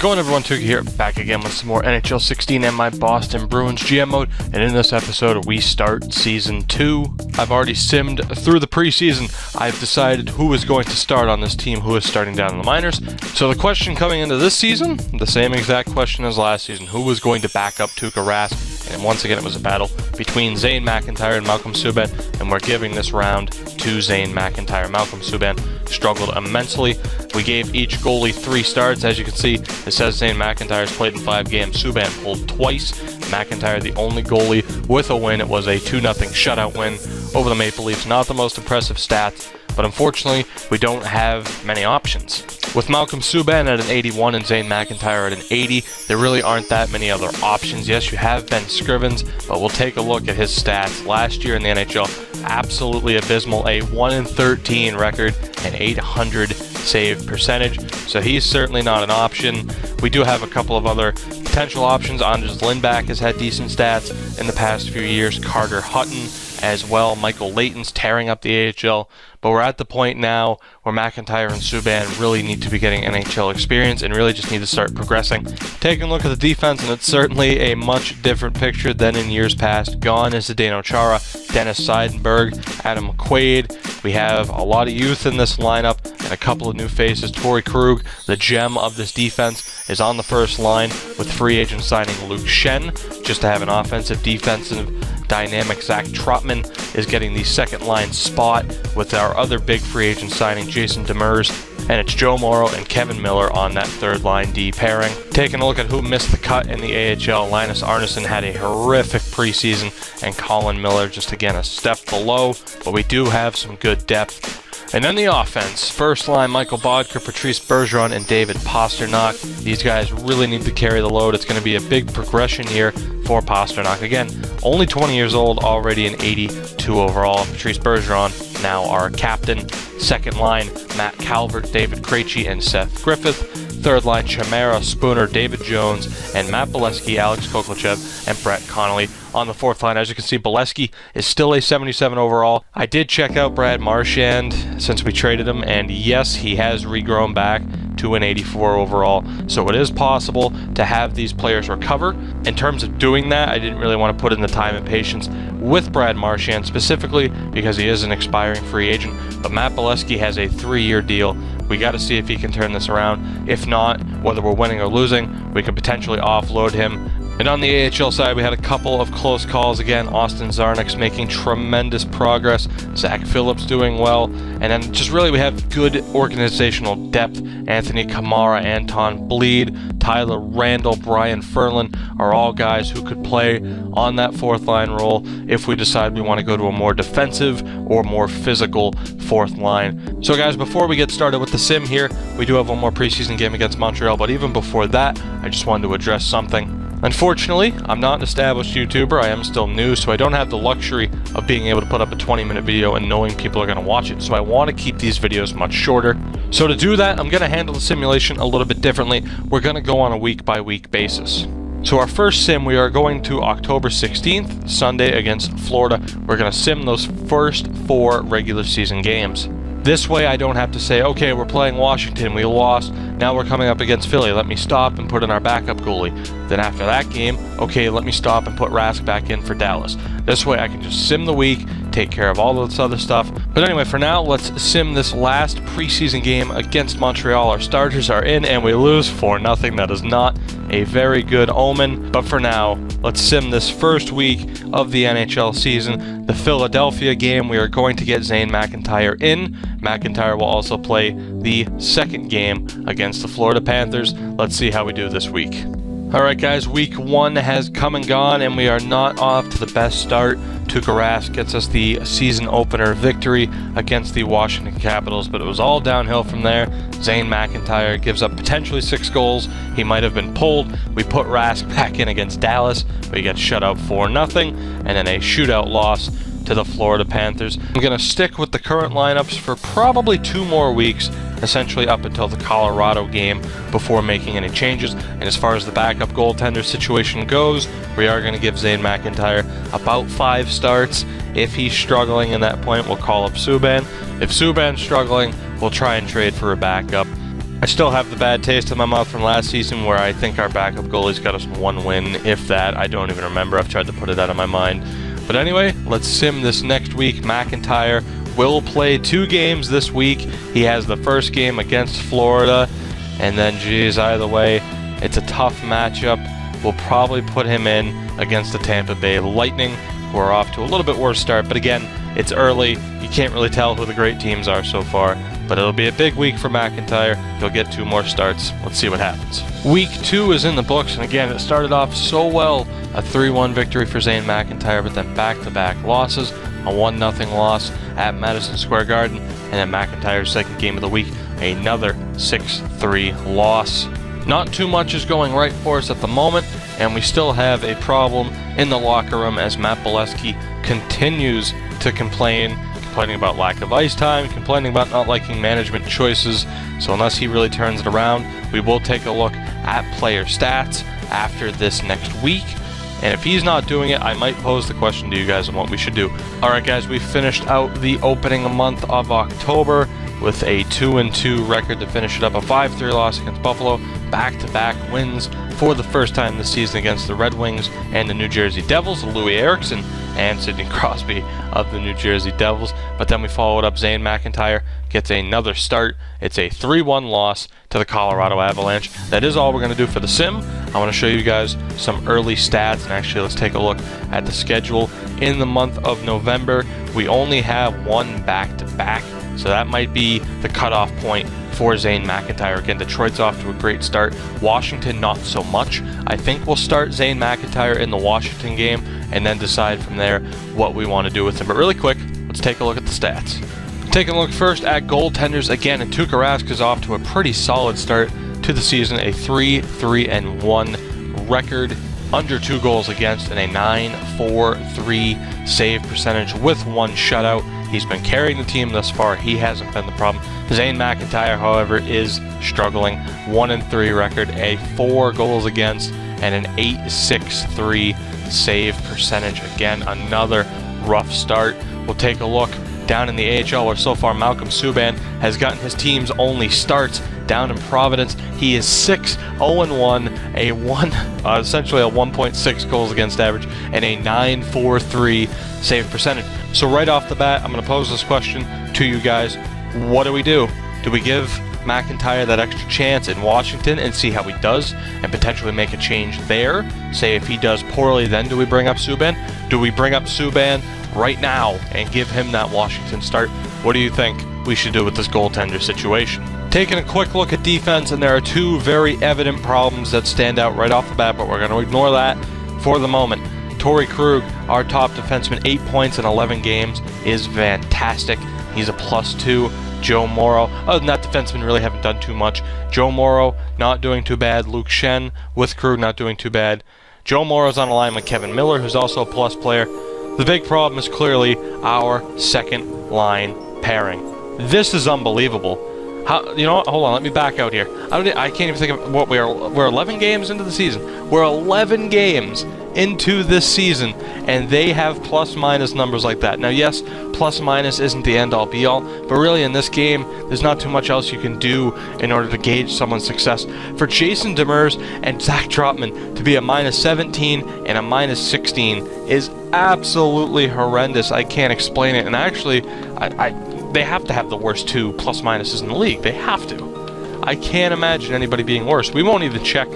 going, everyone? Tuki here, back again with some more NHL 16 and my Boston Bruins GM mode. And in this episode, we start Season 2. I've already simmed through the preseason. I've decided who is going to start on this team, who is starting down in the minors. So the question coming into this season, the same exact question as last season. Who was going to back up Tuukka Rask? And once again, it was a battle between Zane McIntyre and Malcolm Subban. And we're giving this round to Zane McIntyre. Malcolm Subban struggled immensely. We gave each goalie 3 starts. As you can see, it says Zane McIntyre has played in 5 games. Subban pulled twice. McIntyre, the only goalie with a win. It was a 2-0 shutout win over the Maple Leafs. Not the most impressive stats, but unfortunately, we don't have many options. With Malcolm Subban at an 81 and Zane McIntyre at an 80, there really aren't that many other options. Yes, you have Ben Scrivens, but we'll take a look at his stats. Last year in the NHL, absolutely abysmal. A 1-13 record and 800 save percentage. So he's certainly not an option. We do have a couple of other potential options. Anders Lindback has had decent stats in the past few years. Carter Hutton as well. Michael Layton's tearing up the AHL. But we're at the point now where McIntyre and Subban really need to be getting NHL experience and really just need to start progressing. Taking a look at the defense, and it's certainly a much different picture than in years past. Gone is Zdeno Chara, Dennis Seidenberg, Adam McQuaid. We have a lot of youth in this lineup and a couple of new faces. Torrey Krug, the gem of this defense, is on the first line with free agent signing Luke Shen, just to have an offensive, defensive dynamic. Zach Trotman is getting the second line spot with our other big free agent signing, Jason Demers, and it's Joe Morrow and Kevin Miller on that third line D pairing. Taking a look at who missed the cut in the AHL, Linus Arneson had a horrific preseason, and Colin Miller just again a step below, but we do have some good depth. And then the offense. First line, Michael Bodker, Patrice Bergeron, and David Pastrnak. These guys really need to carry the load. It's going to be a big progression year for Pastrnak. Again, only 20 years old, already an 82 overall. Patrice Bergeron, now our captain. Second line, Matt Calvert, David Krejci, and Seth Griffith. Third line, Chimera, Spooner, David Jones, and Matt Bolesky, Alex Kovalchev, and Brett Connolly. On the fourth line, as you can see, Bolesky is still a 77 overall. I did check out Brad Marchand since we traded him, and yes, he has regrown back to an 84 overall. So it is possible to have these players recover. In terms of doing that, I didn't really want to put in the time and patience with Brad Marchand specifically because he is an expiring free agent. But Matt Bolesky has a 3-year deal. We got to see if he can turn this around. If not, whether we're winning or losing, we could potentially offload him. And on the AHL side, we had a couple of close calls. Again, Austin Czarnik's making tremendous progress. Zach Phillips doing well. And then just really we have good organizational depth. Anthony Kamara, Anton Bleed, Tyler Randall, Brian Ferlin are all guys who could play on that fourth line role if we decide we want to go to a more defensive or more physical fourth line. So guys, before we get started with the sim here, we do have one more preseason game against Montreal. But even before that, I just wanted to address something. Unfortunately, I'm not an established YouTuber. I am still new, so I don't have the luxury of being able to put up a 20-minute video and knowing people are going to watch it. So I want to keep these videos much shorter. So to do that, I'm going to handle the simulation a little bit differently. We're going to go on a week-by-week basis. So our first sim, we are going to October 16th, Sunday against Florida. We're going to sim those first 4 regular season games. This way I don't have to say, okay, we're playing Washington, we lost, now we're coming up against Philly, let me stop and put in our backup goalie. Then after that game, okay, let me stop and put Rask back in for Dallas. This way I can just sim the week, take care of all this other stuff. But anyway, for now, let's sim this last preseason game against Montreal. Our starters are in and we lose 4-0. That is not a very good omen. But for now, let's sim this first week of the NHL season. The Philadelphia game, we are going to get Zane McIntyre in. McIntyre will also play the second game against the Florida Panthers. Let's see how we do this week. Alright guys, week 1 has come and gone and we are not off to the best start. Tuukka Rask gets us the season opener victory against the Washington Capitals, but it was all downhill from there. Zane McIntyre gives up potentially 6 goals. He might have been pulled. We put Rask back in against Dallas, but he gets shut out 4-0, and then a shootout loss to the Florida Panthers. I'm going to stick with the current lineups for probably 2 more weeks, essentially up until the Colorado game before making any changes. And as far as the backup goaltender situation goes, we are going to give Zane McIntyre about 5 starts. If he's struggling in that point, we'll call up Subban. If Subban's struggling, we'll try and trade for a backup. I still have the bad taste in my mouth from last season where I think our backup goalies got us 1 win, if that. I don't even remember. I've tried to put it out of my mind. But anyway, let's sim this next week. McIntyre will play 2 games this week. He has the first game against Florida, and then, geez, either way, it's a tough matchup. We'll probably put him in against the Tampa Bay Lightning, who are off to a little bit worse start. But again, it's early. You can't really tell who the great teams are so far. But it'll be a big week for McIntyre. He'll get 2 more starts. Let's see what happens. Week 2 is in the books, and again, it started off so well. A 3-1 victory for Zane McIntyre, but then back-to-back losses. A 1-0 loss at Madison Square Garden, and then McIntyre's second game of the week, another 6-3 loss. Not too much is going right for us at the moment, and we still have a problem in the locker room as Matt Bolesky continues to complaining about lack of ice time, complaining about not liking management choices. So unless he really turns it around, we will take a look at player stats after this next week. And if he's not doing it, I might pose the question to you guys on what we should do. Alright guys, we finished out the opening month of October with a 2-2 record to finish it up. A 5-3 loss against Buffalo, back-to-back wins for the first time this season against the Red Wings and the New Jersey Devils, Louis Eriksson and Sidney Crosby of the New Jersey Devils. But then we followed up. Zane McIntyre gets another start. It's a 3-1 loss to the Colorado Avalanche. That is all we're going to do for the sim. I want to show you guys some early stats, and actually let's take a look at the schedule. In the month of November, we only have 1 back-to-back, so that might be the cutoff point for Zane McIntyre. Again, Detroit's off to a great start. Washington, not so much. I think we'll start Zane McIntyre in the Washington game and then decide from there what we want to do with him. But really quick, let's take a look at the stats. Taking a look first at goaltenders again, and Tuukka Rask is off to a pretty solid start to the season. A 3-3-1 record, under 2 goals against, and a 9.43 save percentage with 1 shutout. He's been carrying the team thus far. He hasn't been the problem. Zane McIntyre, however, is struggling. 1-3 record, a 4 goals against, and an 8.63 save percentage. Again, another rough start. We'll take a look down in the AHL, where so far Malcolm Subban has gotten his team's only starts down in Providence. He is 6-0-1, essentially a 1.6 goals against average, and a 9.43 save percentage. So right off the bat, I'm going to pose this question to you guys. What do we do? Do we give McIntyre that extra chance in Washington and see how he does and potentially make a change there? Say if he does poorly, then do we bring up Subban? Do we bring up Subban right now and give him that Washington start? What do you think we should do with this goaltender situation? Taking a quick look at defense, and there are 2 very evident problems that stand out right off the bat, but we're going to ignore that for the moment. Torrey Krug, our top defenseman, 8 points in 11 games, is fantastic. He's a +2. Joe Morrow, other than that, defensemen really haven't done too much. Joe Morrow, not doing too bad. Luke Shen with Krug, not doing too bad. Joe Morrow's on a line with Kevin Miller, who's also a plus player. The big problem is clearly our second line pairing. This is unbelievable. How, you know what? Hold on, let me back out here. I can't even think of what we're 11 games into the season. We're 11 games into this season, and they have plus-minus numbers like that. Now, yes, plus-minus isn't the end-all be-all, but really in this game, there's not too much else you can do in order to gauge someone's success. For Jason Demers and Zach Trotman to be a -17 and a -16 is absolutely horrendous. I can't explain it, and actually, they have to have the worst 2 plus-minuses in the league. They have to. I can't imagine anybody being worse. We won't even check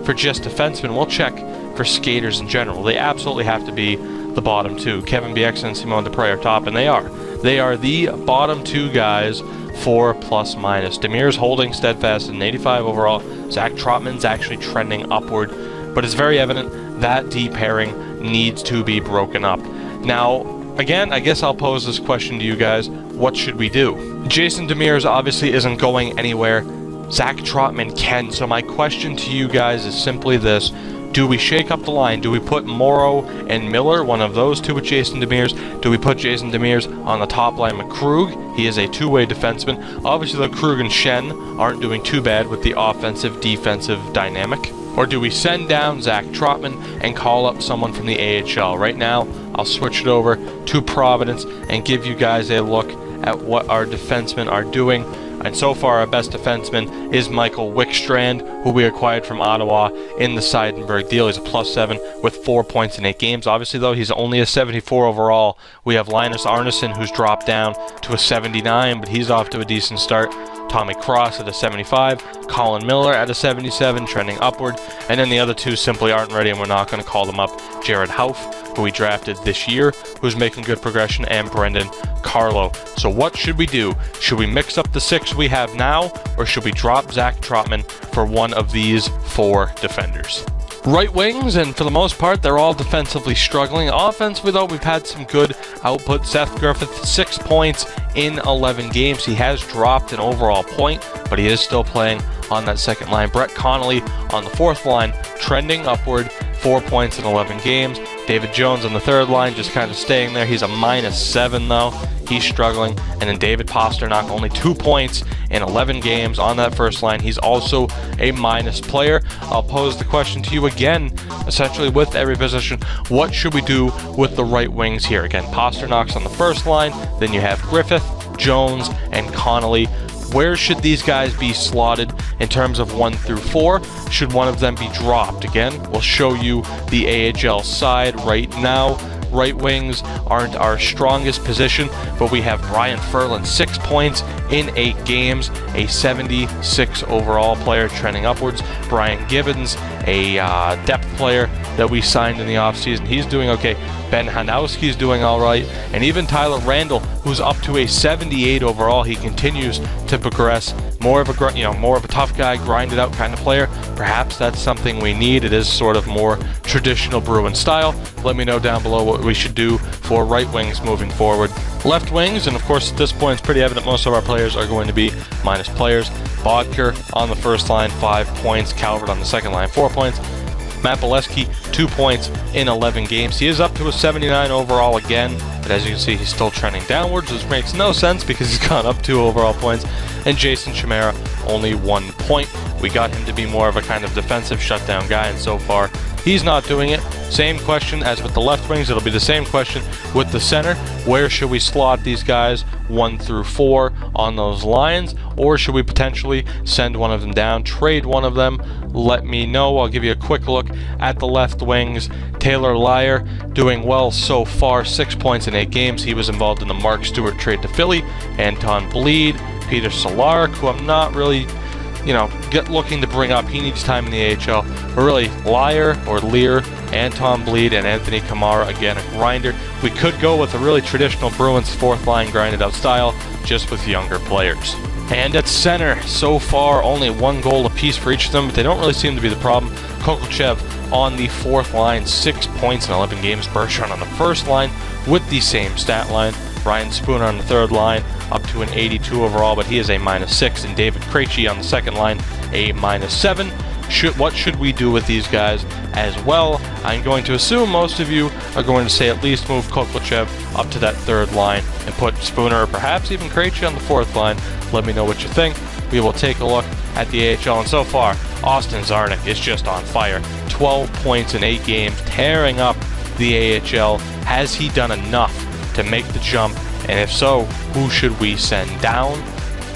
for just defensemen. We'll check for skaters in general. They absolutely have to be the bottom 2. Kevin Bieksa and Simon Dupre are top, and they are. They are the bottom 2 guys for plus-minus. Demir's holding steadfast at an 85 overall. Zach Trotman's actually trending upward, but it's very evident that D pairing needs to be broken up. Now, again, I guess I'll pose this question to you guys. What should we do? Jason Demers obviously isn't going anywhere. Zach Trotman can. So my question to you guys is simply this. Do we shake up the line? Do we put Morrow and Miller, one of those 2 with Jason Demers? Do we put Jason Demers on the top line with Krug? He is a 2-way defenseman. Obviously, the Krug and Shen aren't doing too bad with the offensive-defensive dynamic. Or do we send down Zach Trotman and call up someone from the AHL? Right now, I'll switch it over to Providence and give you guys a look at what our defensemen are doing. And so far, our best defenseman is Michael Wickstrand, who we acquired from Ottawa in the Seidenberg deal. He's a +7 with 4 points in 8 games. Obviously, though, he's only a 74 overall. We have Linus Arneson, who's dropped down to a 79, but he's off to a decent start. Tommy Cross at a 75, Colin Miller at a 77, trending upward, and then the other two simply aren't ready, and we're not going to call them up. Jared Hauff, who we drafted this year, who's making good progression, and Brendan Carlo. So what should we do? Should we mix up the 6 we have now, or should we drop Zach Trotman for one of these 4 defenders? Right wings, and for the most part, they're all defensively struggling. Offensively, though, we've had some good output. Seth Griffith, 6 points in 11 games. He has dropped an overall point, but he is still playing on that second line. Brett Connolly on the fourth line, trending upward, 4 points in 11 games. David Jones on the third line, just kind of staying there. He's a -7, though. He's struggling. And then David Pasternak, only 2 points in 11 games on that first line. He's also a minus player. I'll pose the question to you again, essentially with every position. What should we do with the right wings here? Again, Pasternak's on the first line. Then you have Griffith, Jones, and Connolly. Where should these guys be slotted in terms of 1 through 4? Should one of them be dropped? Again, we'll show you the AHL side right now. Right wings aren't our strongest position, but we have Ryan Ferland, 6 points in 8 games, a 76 overall player, trending upwards. Brian Gibbons, a depth player that we signed in the offseason. He's doing okay. Ben Hanowski's doing all right. And even Tyler Randall, who's up to a 78 overall. He continues to progress. More of a tough guy, grinded out kind of player. Perhaps that's something we need. It is sort of more traditional Bruin style. Let me know down below what we should do for right wings moving forward. Left wings, and of course at this point it's pretty evident most of our players are going to be minus players. Bodker on the first line, 5 points. Calvert on the second line, 4 points. Matt Bolesky, 2 points in 11 games. He is up to a 79 overall again, but as you can see, he's still trending downwards, which makes no sense because he's gone up 2 overall points. And Jason Chimera, only 1 point. We got him to be more of a kind of defensive shutdown guy, and so far, he's not doing it. Same question as with the left wings. It'll be the same question with the center. Where should we slot these guys 1 through 4 on those lines? Or should we potentially send one of them down, trade one of them? Let me know. I'll give you a quick look at the left wings. Taylor Lyer doing well so far, 6 points in 8 games. He was involved in the Mark Stewart trade to Philly. Anton Bleed, Peter Solaric, who I'm not really looking to bring up. He needs time in the AHL. But really, Lyer or Lear, Anton Bleed, and Anthony Kamara, again, a grinder. We could go with a really traditional Bruins fourth line grinded out style, just with younger players. And at center, so far, only 1 goal apiece for each of them, but they don't really seem to be the problem. Kokochev on the fourth line, 6 points in 11 games. Bergeron on the first line with the same stat line. Ryan Spooner on the third line, up to an 82 overall, but he is a -6. And David Krejci on the second line, a -7. What should we do with these guys as well? I'm going to assume most of you are going to say at least move Kokochev up to that third line and put Spooner or perhaps even Krejci on the fourth line. Let me know what you think. We will take a look at the AHL, and so far, Austin Czarnik is just on fire. 12 points in 8 games, tearing up the AHL. Has he done enough to make the jump? And if so, who should we send down?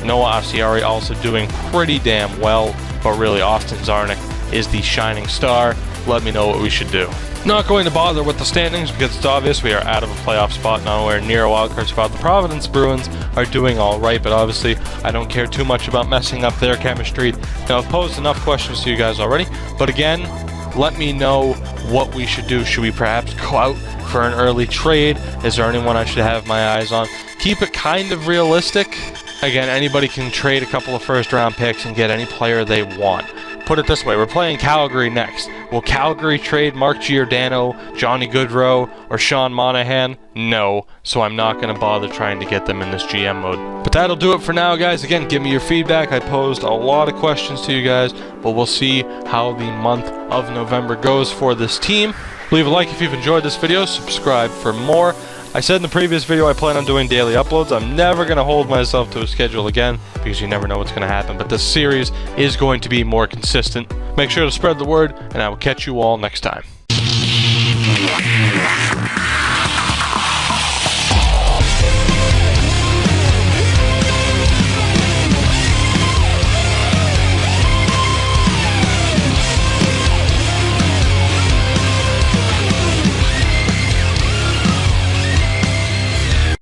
Noah Asiari also doing pretty damn well, but really Austin Czarnik is the shining star. Let me know what we should do. Not going to bother with the standings because it's obvious we are out of a playoff spot, nowhere near a wildcard spot. The Providence Bruins are doing all right, but obviously I don't care too much about messing up their chemistry. Now, I've posed enough questions to you guys already, but again, let me know what we should do. Should we perhaps go out for an early trade? Is there anyone I should have my eyes on? Keep it kind of realistic. Again, anybody can trade a couple of first-round picks and get any player they want. Put it this way, we're playing Calgary next. Will Calgary trade Mark Giordano, Johnny Gaudreau, or Sean Monahan? No, so I'm not going to bother trying to get them in this GM mode. But that'll do it for now, guys. Again, give me your feedback. I posed a lot of questions to you guys, but we'll see how the month of November goes for this team. Leave a like if you've enjoyed this video. Subscribe for more. I said in the previous video I plan on doing daily uploads. I'm never going to hold myself to a schedule again because you never know what's going to happen. But this series is going to be more consistent. Make sure to spread the word, and I will catch you all next time.